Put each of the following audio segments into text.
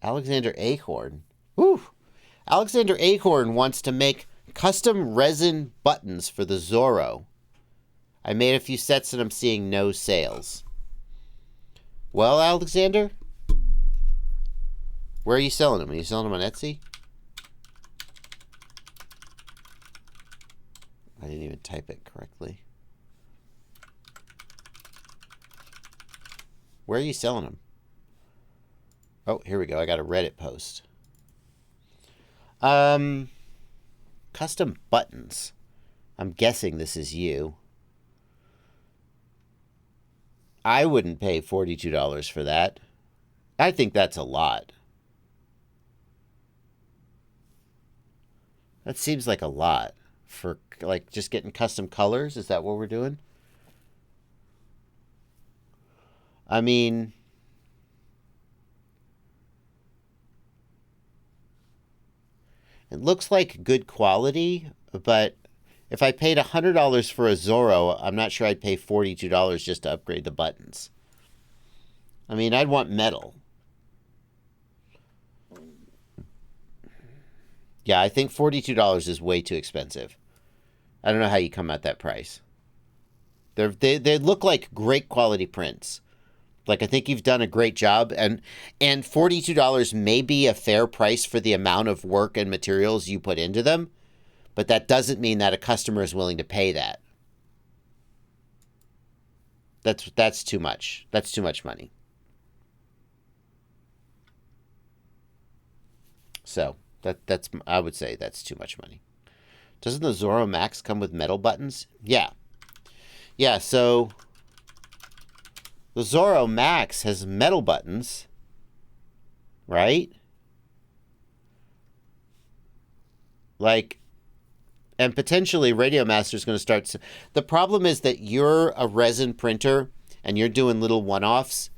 Alexander Ahorn. Woo! Alexander Ahorn wants to make custom resin buttons for the Zorro. I made a few sets and I'm seeing no sales. Well, Alexander, where are you selling them? Are you selling them on Etsy? I didn't even type it correctly. Where are you selling them? Oh, here we go. I got a Reddit post. Custom buttons. I'm guessing this is you. I wouldn't pay $42 for that. I think that's a lot. That seems like a lot for, like, just getting custom colors. Is that what we're doing? I mean, it looks like good quality, but if I paid $100 for a Zorro, I'm not sure I'd pay $42 just to upgrade the buttons. I mean, I'd want metal. Yeah, I think $42 is way too expensive. I don't know how you come at that price. They look like great quality prints. Like, I think you've done a great job, and $42 may be a fair price for the amount of work and materials you put into them, but that doesn't mean that a customer is willing to pay that. That's too much. That's too much money. So, that's I would say that's too much money. Doesn't the Zorro Max come with metal buttons? Yeah. Yeah, so the Zorro Max has metal buttons, right? Like, and potentially Radiomaster is going to start. The problem is that you're a resin printer and you're doing little one-offs,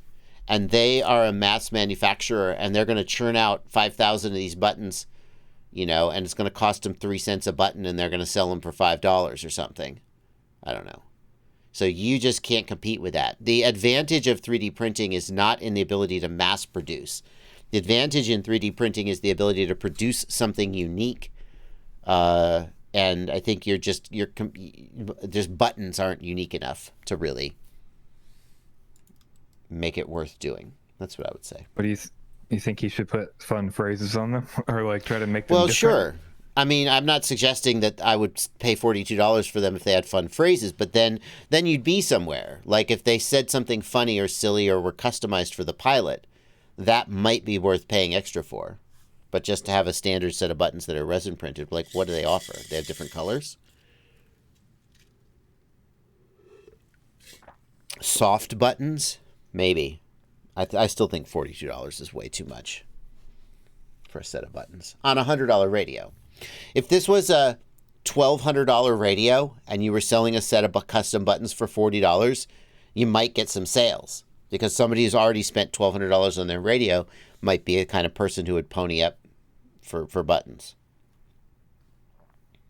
and they are a mass manufacturer, and they're going to churn out 5,000 of these buttons, you know, and it's going to cost them 3 cents a button, and they're going to sell them for $5 or something. I don't know. So you just can't compete with that. The advantage of 3D printing is not in the ability to mass produce. The advantage in 3D printing is the ability to produce something unique. And I think just buttons aren't unique enough to really make it worth doing. That's what I would say. What do you think you should put fun phrases on them, or like try to make them well different? Sure. I mean, I'm not suggesting that I would pay $42 for them if they had fun phrases, but then you'd be somewhere. Like if they said something funny or silly or were customized for the pilot, that might be worth paying extra for. But just to have a standard set of buttons that are resin printed, like what do they offer? They have different colors? Soft buttons? Maybe. I still think $42 is way too much for a set of buttons on a $100 radio. If this was a $1,200 radio and you were selling a set of custom buttons for $40, you might get some sales because somebody who's already spent $1,200 on their radio might be a kind of person who would pony up for buttons.